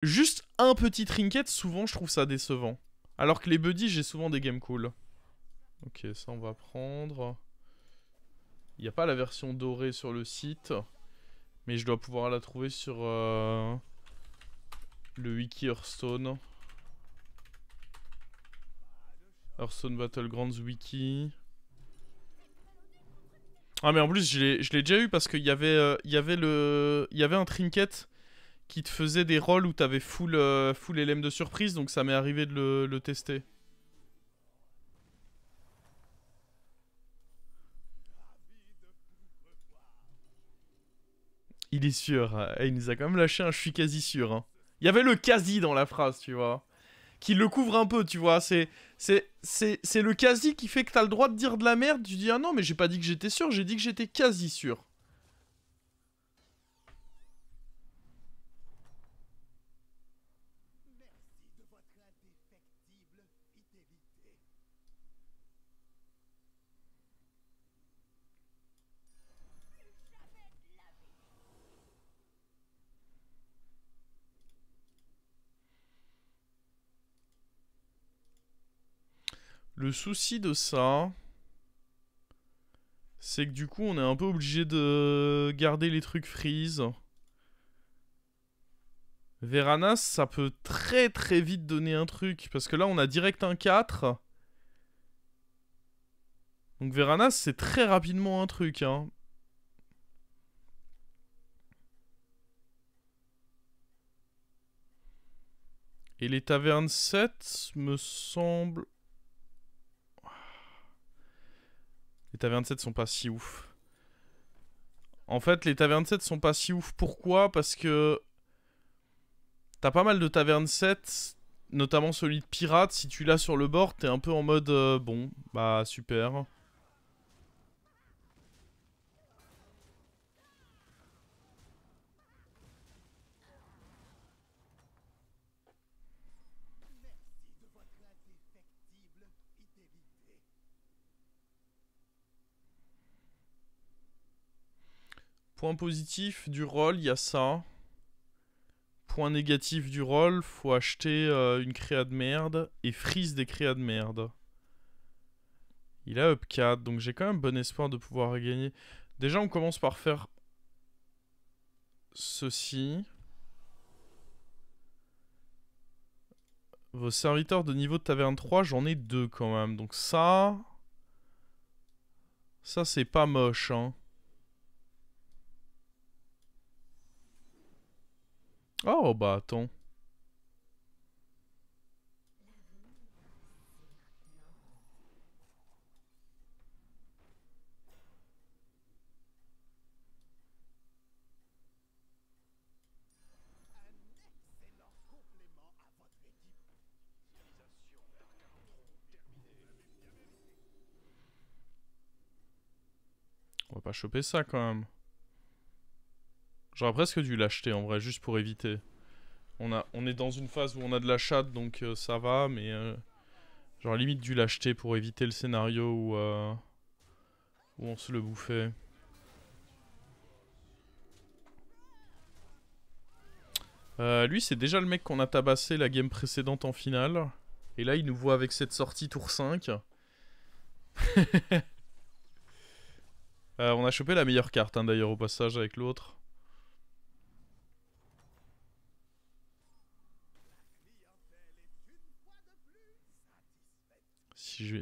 Juste un petit trinket, souvent je trouve ça décevant. Alors que les buddies, j'ai souvent des games cool. Ok, ça on va prendre. Il n'y a pas la version dorée sur le site. Mais je dois pouvoir la trouver sur le wiki Hearthstone. Hearthstone Battlegrounds wiki. Ah mais en plus je l'ai déjà eu parce qu'il y avait un trinket qui te faisait des rolls où t'avais full LM de surprise, donc ça m'est arrivé de le tester. Il est sûr. Il nous a quand même lâché un je suis quasi sûr. Hein. Il y avait le quasi dans la phrase, tu vois. Qui le couvre un peu, tu vois. C'est le quasi qui fait que t'as le droit de dire de la merde. Tu dis, ah non, mais j'ai pas dit que j'étais sûr, j'ai dit que j'étais quasi sûr. Le souci de ça, c'est que du coup, on est un peu obligé de garder les trucs freeze. Veranas, ça peut très très vite donner un truc. Parce que là, on a direct un 4. Donc Veranas, c'est très rapidement un truc. Hein. Et les tavernes 7 me semblent... Les tavernes 7 sont pas si ouf. En fait, les tavernes 7 sont pas si ouf. Pourquoi? Parce que t'as pas mal de tavernes 7, notamment celui de pirate. Si tu l'as sur le board, t'es un peu en mode bon, bah super. Point positif du roll, il y a ça. Point négatif du roll, faut acheter une créa de merde et freeze des créas de merde. Il a up 4, donc j'ai quand même bon espoir de pouvoir gagner. Déjà, on commence par faire ceci. Vos serviteurs de niveau de taverne 3, j'en ai 2 quand même. Donc ça... Ça, c'est pas moche, hein. Oh, bah attends. On va pas choper ça quand même. J'aurais presque dû l'acheter en vrai, juste pour éviter. On est dans une phase où on a de la chatte, donc ça va, mais j'aurais limite dû l'acheter pour éviter le scénario où on se le bouffait. Lui, c'est déjà le mec qu'on a tabassé la game précédente en finale. Et là, il nous voit avec cette sortie tour 5. On a chopé la meilleure carte, hein, d'ailleurs, au passage, avec l'autre.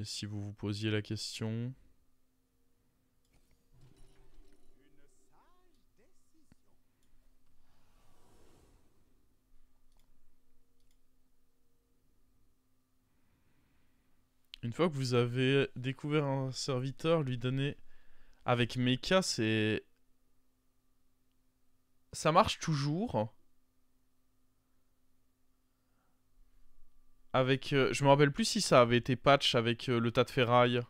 Si vous vous posiez la question... Une fois que vous avez découvert un serviteur, lui donner... Avec Mecha, c'est... Ça marche toujours. Avec... je me rappelle plus si ça avait été patch avec le tas de ferraille.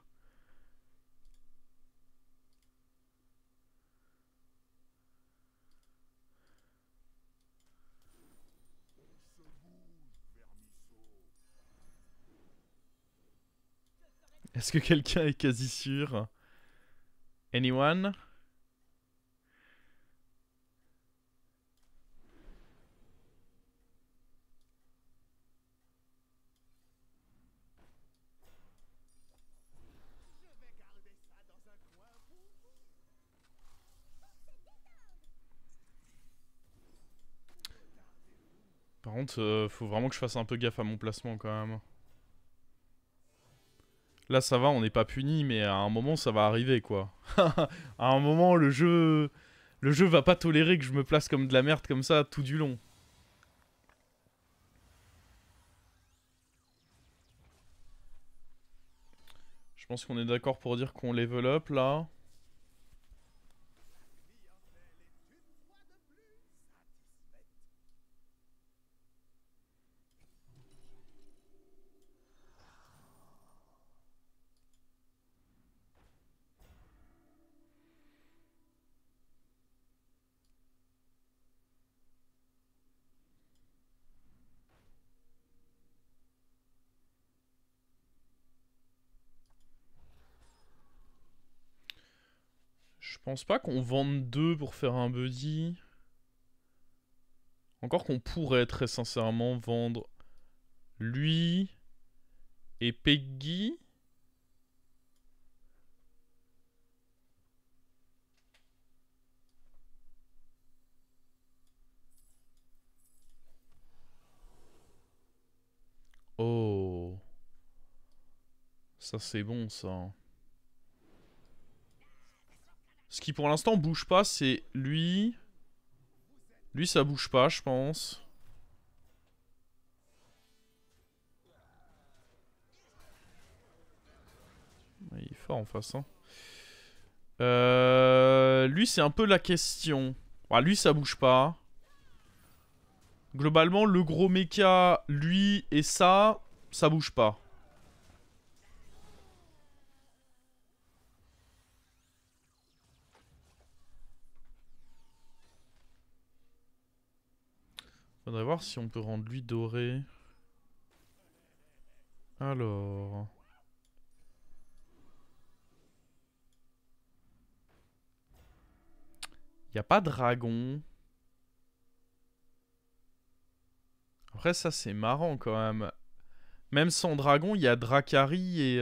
Est-ce que quelqu'un est quasi sûr? Anyone? Par contre, faut vraiment que je fasse un peu gaffe à mon placement quand même. Là, ça va, on n'est pas puni, mais à un moment, ça va arriver, quoi. À un moment, le jeu va pas tolérer que je me place comme de la merde comme ça tout du long. Je pense qu'on est d'accord pour dire qu'on level up, là. Je pense pas qu'on vende deux pour faire un buddy. Encore qu'on pourrait très sincèrement vendre lui et Peggy. Oh. Ça c'est bon ça. Ce qui pour l'instant bouge pas c'est lui. Lui ça bouge pas je pense. Il est fort en face hein. Lui c'est un peu la question. Ah, lui ça bouge pas. Globalement le gros mecha, lui et ça bouge pas. Faudrait voir si on peut rendre lui doré. Alors... Y a pas de dragon. Après ça c'est marrant quand même. Même sans dragon, il y a Dracari et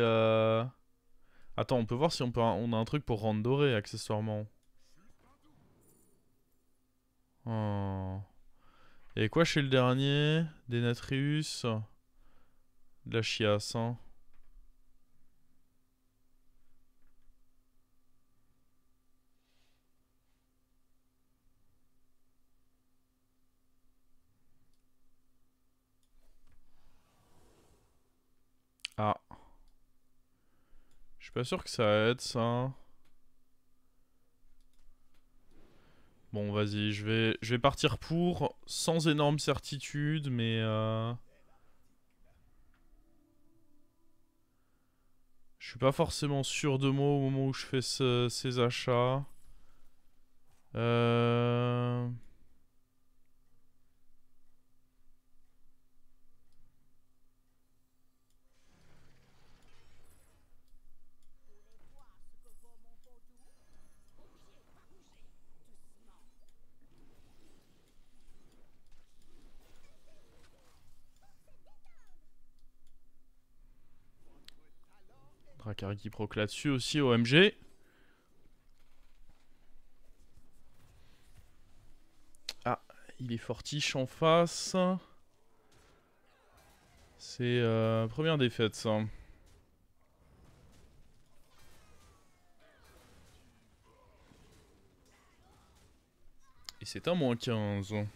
Attends, on peut voir si on a un truc pour rendre doré accessoirement. Oh. Et quoi chez le dernier? Denatrius. De la chiasse, hein. Ah. Je suis pas sûr que ça aide ça. Bon, vas-y, je vais partir pour sans énorme certitude, mais je suis pas forcément sûr de moi au moment où je fais ces achats. Euh... Dracari qui proc là-dessus aussi, OMG. Ah, il est fortiche en face. C'est première défaite ça. Et c'est un -15.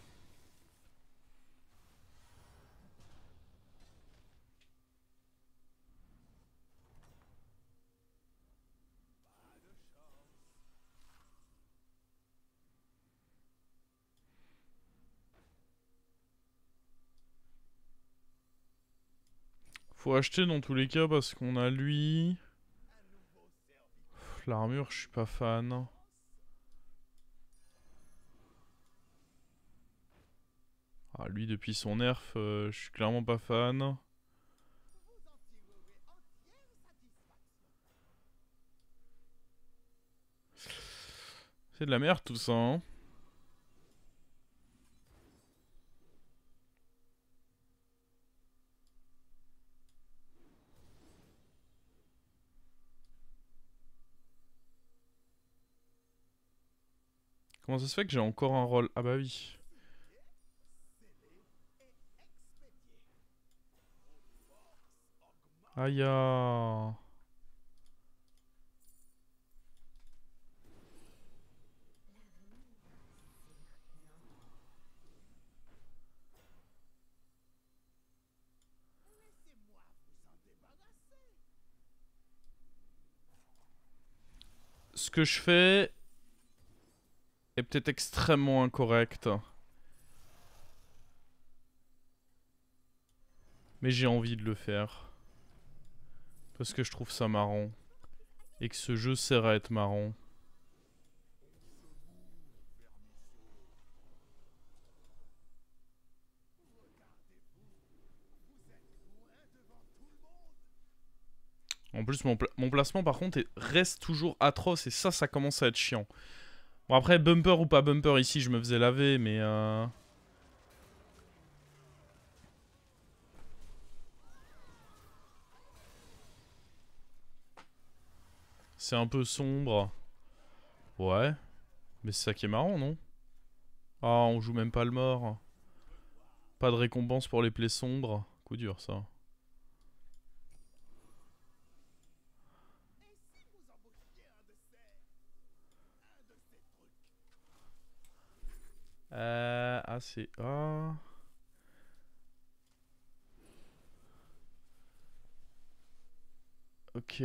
Faut acheter dans tous les cas parce qu'on a lui. L'armure, je suis pas fan. Ah, lui, depuis son nerf, je suis clairement pas fan. C'est de la merde tout ça, hein. Comment ça se fait que j'ai encore un rôle? Ah bah oui. Aïe. Ce que je fais est peut-être extrêmement incorrect. Mais j'ai envie de le faire. Parce que je trouve ça marrant. Et que ce jeu sert à être marrant. En plus, mon placement, par contre, reste toujours atroce. Et ça commence à être chiant. Bon, après, bumper ou pas bumper, ici, je me faisais laver, mais... C'est un peu sombre. Ouais. Mais c'est ça qui est marrant, non? Ah, on joue même pas le mort. Pas de récompense pour les plaies sombres. Coup dur, ça. Ah, c'est... Ah... Ok...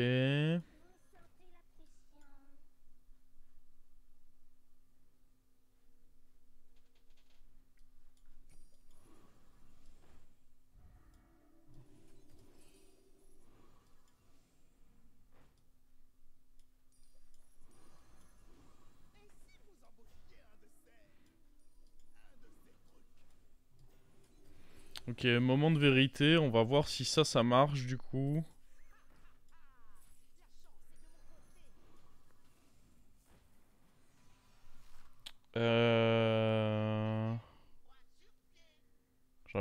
Ok, moment de vérité, on va voir si ça marche du coup. J'aurais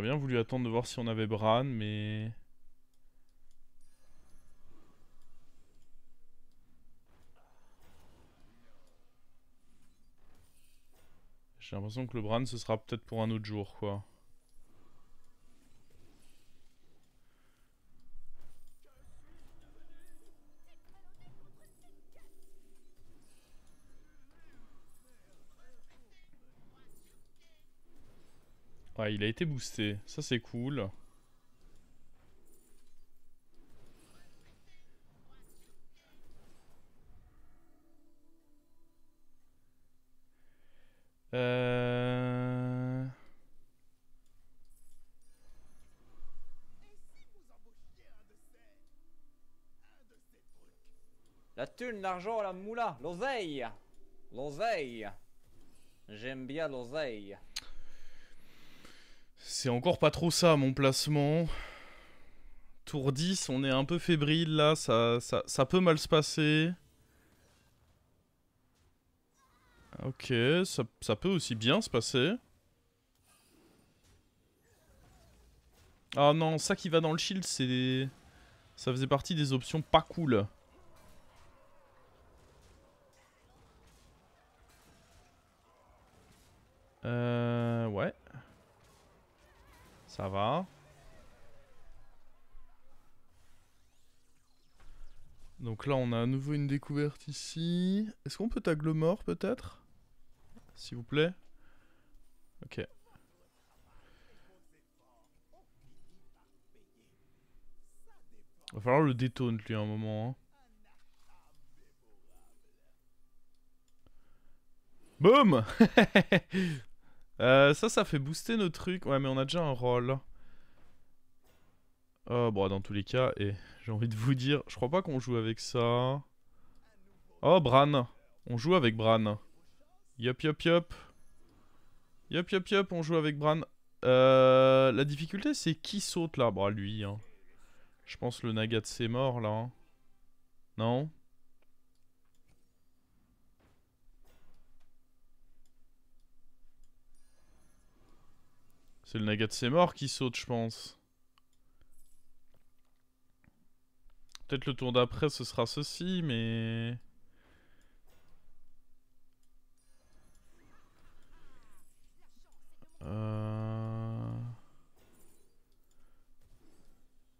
bien voulu attendre de voir si on avait Bran, mais... J'ai l'impression que le Bran ce sera peut-être pour un autre jour, quoi. Ouais, il a été boosté, ça c'est cool. La thune, l'argent, la moula, l'oseille. L'oseille. J'aime bien l'oseille. C'est encore pas trop ça, mon placement. Tour 10, on est un peu fébrile là, ça peut mal se passer. Ok, ça peut aussi bien se passer. Ah non, ça qui va dans le shield, c'est... Ça faisait partie des options pas cool. Ouais. Ça va. Donc là, on a à nouveau une découverte ici. Est-ce qu'on peut tag le mort, peut-être? S'il vous plaît. Ok. Va falloir le détone, lui, à un moment. Hein. Boum. Ça fait booster nos trucs. Ouais, mais on a déjà un rôle. Bon, dans tous les cas, et j'ai envie de vous dire, je crois pas qu'on joue avec ça. Oh, Bran. On joue avec Bran. Yup, yup, yup. Yup, yup, yup, on joue avec Bran. La difficulté, c'est qui saute là? Bah, lui, hein. Je pense le Nagat c'est mort là. Hein. Non? C'est le Nagat c'est mort qui saute, je pense. Peut-être le tour d'après ce sera ceci, mais...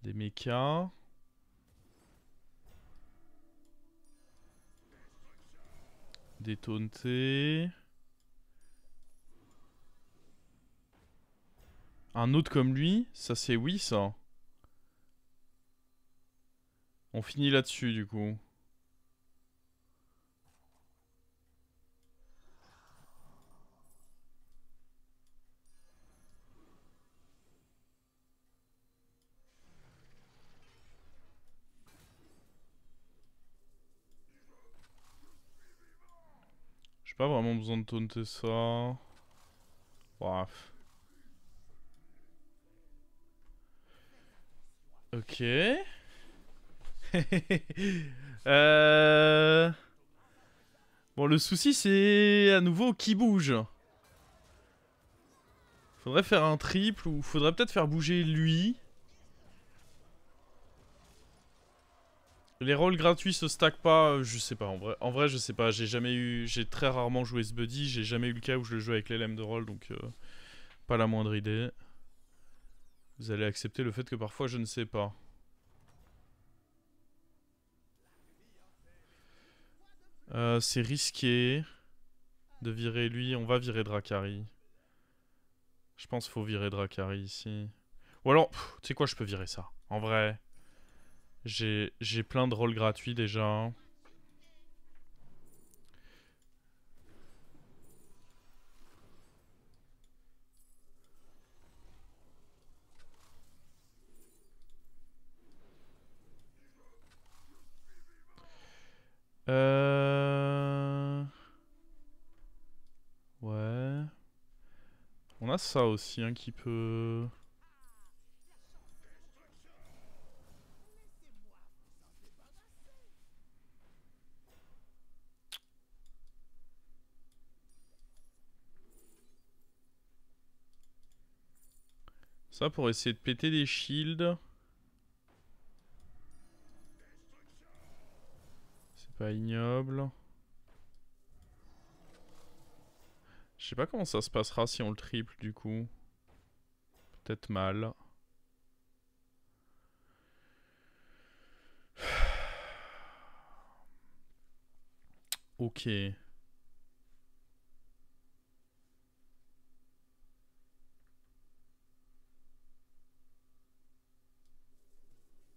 Des mechas. Détaunter. Un autre comme lui, ça c'est oui ça. On finit là-dessus du coup. J'ai pas vraiment besoin de taunter ça. Bref. Ok. Bon, le souci c'est à nouveau qui bouge. Faudrait faire un triple ou faudrait peut-être faire bouger lui. Les rôles gratuits se stackent pas, je sais pas en vrai je sais pas, j'ai très rarement joué ce buddy, j'ai jamais eu le cas où je le joue avec les LM de rôle donc pas la moindre idée. Vous allez accepter le fait que parfois je ne sais pas. C'est risqué de virer lui, on va virer Drakari. Je pense qu'il faut virer Drakari ici. Ou alors, tu sais quoi, je peux virer ça. En vrai, j'ai plein de rôles gratuits déjà. Ouais. On a ça aussi, hein, qui peut... Ça pour essayer de péter des shields. C'est pas ignoble. Je sais pas comment ça se passera si on le triple du coup. Peut-être mal. Ok.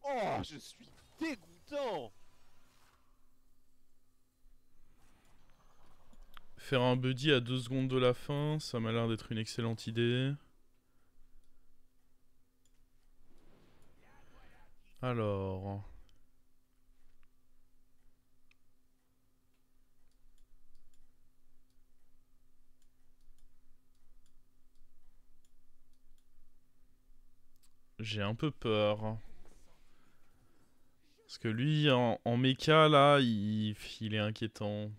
Oh, je suis dégoûtant. Faire un buddy à 2 secondes de la fin, ça m'a l'air d'être une excellente idée. Alors... J'ai un peu peur. Parce que lui, en méca, là, il est inquiétant.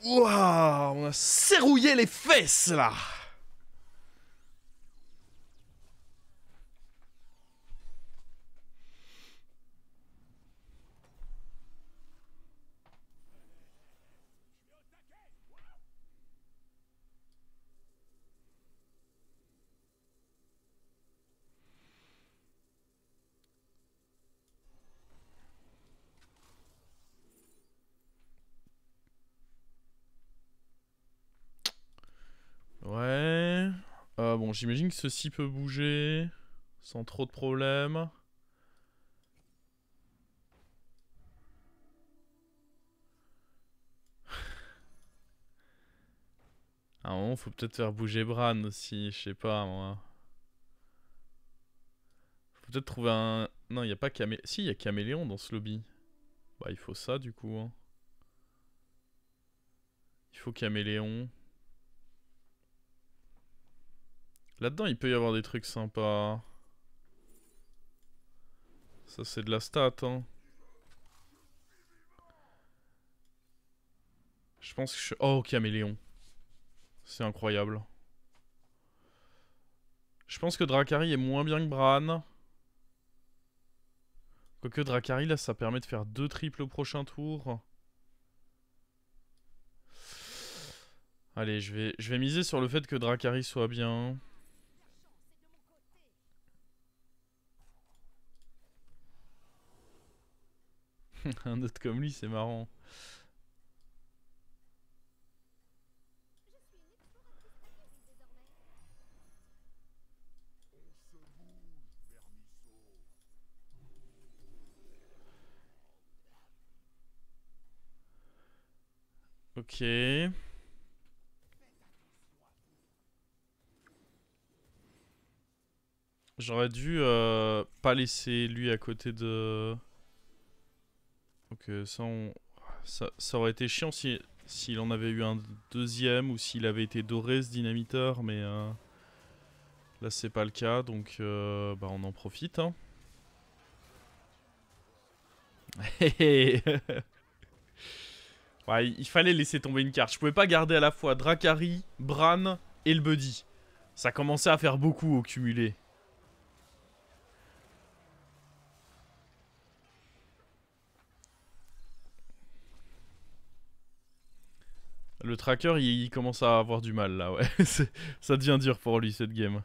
Ouah, on a serrouillé les fesses, là. Ouais. Bon, j'imagine que ceci peut bouger sans trop de problèmes. À un moment, faut peut-être faire bouger Bran aussi, je sais pas moi. Faut peut-être trouver un... Non, il y a pas Caméléon. Si, il y a Caméléon dans ce lobby. Bah, il faut ça du coup. Hein. Il faut Caméléon. Là-dedans, il peut y avoir des trucs sympas. Ça, c'est de la stat, hein. Je pense que je... Oh, Caméléon. C'est incroyable. Je pense que Dracari est moins bien que Bran. Quoique Dracari, là, ça permet de faire 2 triples au prochain tour. Allez, je vais miser sur le fait que Dracari soit bien. Un autre comme lui, c'est marrant. Ok. J'aurais dû pas laisser lui à côté de... Ok, ça aurait été chiant s'il en avait eu un deuxième ou s'il avait été doré ce dynamiteur, mais là c'est pas le cas, donc bah on en profite. Hein. Ouais, il fallait laisser tomber une carte. Je pouvais pas garder à la fois Dracari, Bran et le Buddy. Ça commençait à faire beaucoup au cumulé. Le tracker, il commence à avoir du mal là, ouais. Ça devient dur pour lui cette game.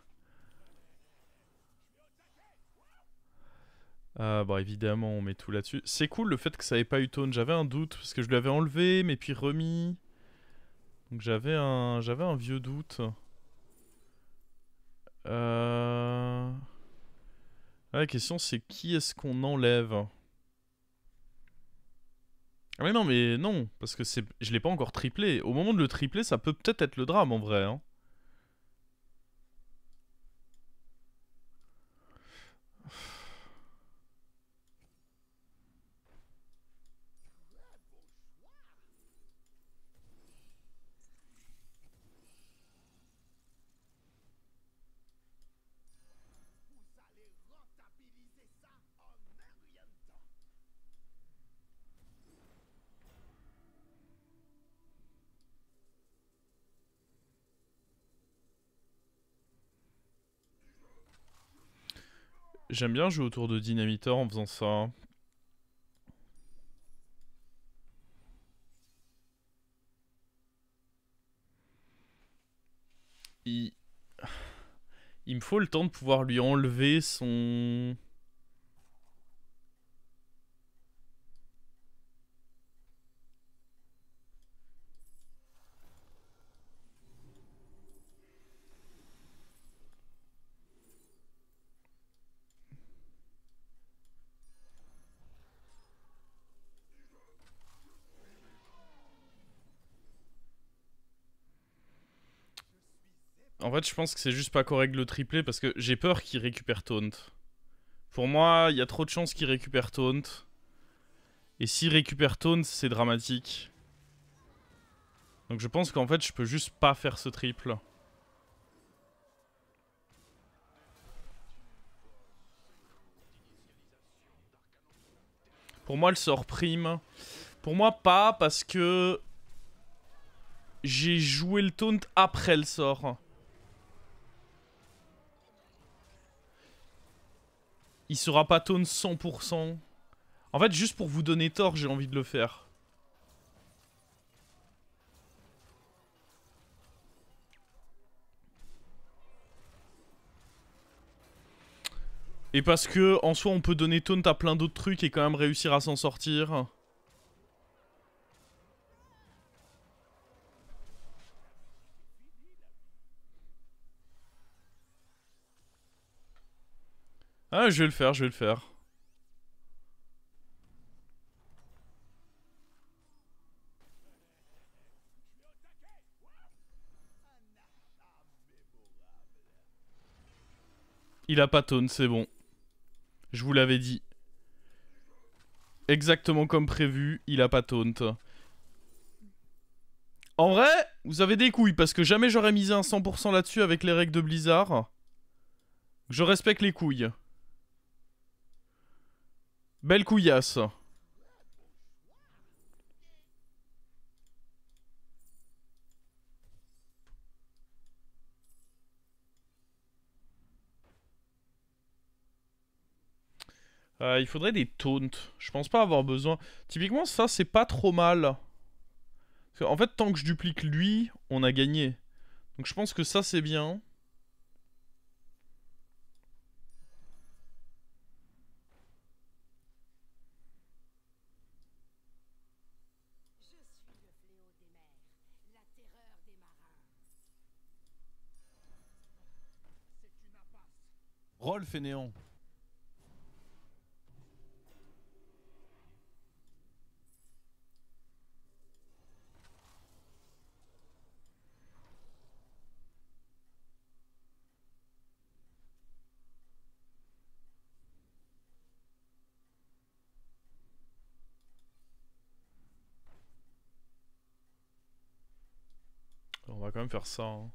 Bon, évidemment, on met tout là-dessus. C'est cool le fait que ça ait pas eu taunt. J'avais un doute parce que je l'avais enlevé, mais puis remis. Donc j'avais un vieux doute. La question c'est qui est-ce qu'on enlève? Ah mais non, parce que je l'ai pas encore triplé. Au moment de le tripler, ça peut peut-être être le drame en vrai. Hein. J'aime bien jouer autour de Dynamitor en faisant ça. Il me faut le temps de pouvoir lui enlever son... En fait, je pense que c'est juste pas correct de le tripler parce que j'ai peur qu'il récupère taunt. Pour moi, il y a trop de chances qu'il récupère taunt. Et s'il récupère taunt, c'est dramatique. Donc je pense qu'en fait, je peux juste pas faire ce triple. Pour moi, le sort prime. Pour moi, pas parce que j'ai joué le taunt après le sort. Il sera pas taunt 100%. En fait, juste pour vous donner tort, j'ai envie de le faire. Et parce que, en soi, on peut donner taunt à plein d'autres trucs et quand même réussir à s'en sortir. Ah, je vais le faire, je vais le faire. Il a pas taunt, c'est bon. Je vous l'avais dit. Exactement comme prévu, il a pas taunt. En vrai, vous avez des couilles, parce que jamais j'aurais misé un 100% là-dessus avec les règles de Blizzard. Je respecte les couilles. Belle couillasse. Il faudrait des taunts. Je pense pas avoir besoin. Typiquement, ça, c'est pas trop mal. En fait, tant que je duplique lui, on a gagné. Donc je pense que ça, c'est bien. Roll fainéant. On va quand même faire ça. Hein.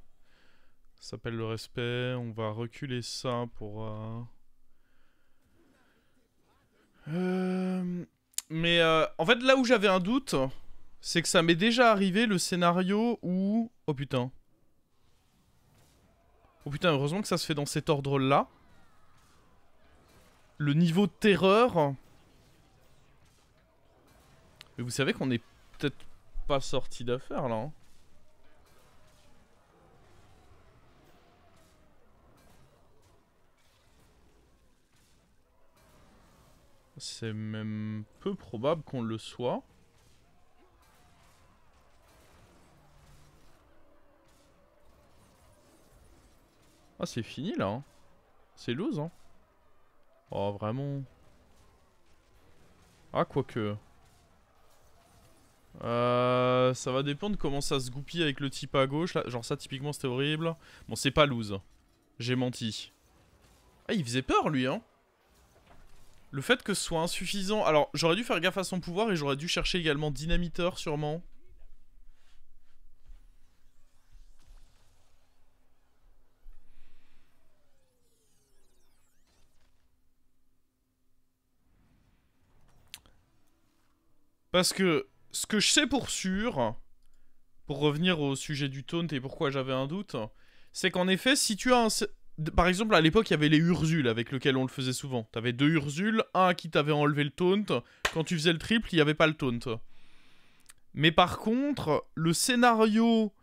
Ça s'appelle le respect. On va reculer ça pour... Mais en fait, là où j'avais un doute, c'est que ça m'est déjà arrivé le scénario où... Oh putain. Oh putain, heureusement que ça se fait dans cet ordre-là. Le niveau de terreur... Mais vous savez qu'on est peut-être pas sorti d'affaire, là. Hein. C'est même peu probable qu'on le soit. Ah, c'est fini là. Hein. C'est loose, hein. Oh, vraiment. Ah, quoique. Ça va dépendre comment ça se goupille avec le type à gauche. Là. Genre, ça, typiquement, c'était horrible. Bon, c'est pas loose. J'ai menti. Ah, il faisait peur, lui, hein. Le fait que ce soit insuffisant... Alors, j'aurais dû faire gaffe à son pouvoir et j'aurais dû chercher également Dynamiteur, sûrement. Parce que, ce que je sais pour sûr, pour revenir au sujet du taunt et pourquoi j'avais un doute, c'est qu'en effet, si tu as un... Par exemple, à l'époque, il y avait les Urzules avec lesquels on le faisait souvent. T'avais 2 Urzules, un à qui t'avait enlevé le taunt. Quand tu faisais le triple, il n'y avait pas le taunt. Mais par contre, le scénario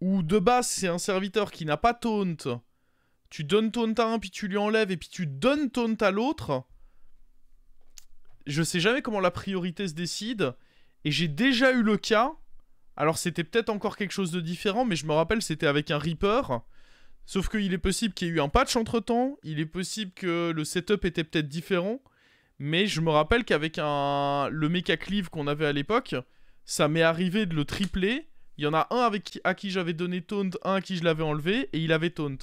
où de base, c'est un serviteur qui n'a pas taunt, tu donnes taunt à un, puis tu lui enlèves, et puis tu donnes taunt à l'autre, je sais jamais comment la priorité se décide, et j'ai déjà eu le cas, alors c'était peut-être encore quelque chose de différent, mais je me rappelle, c'était avec un Reaper... Sauf qu'il est possible qu'il y ait eu un patch entre-temps, il est possible que le setup était peut-être différent, mais je me rappelle qu'avec le mecha cleave qu'on avait à l'époque, ça m'est arrivé de le tripler, il y en a un à qui j'avais donné taunt, un à qui je l'avais enlevé, et il avait taunt.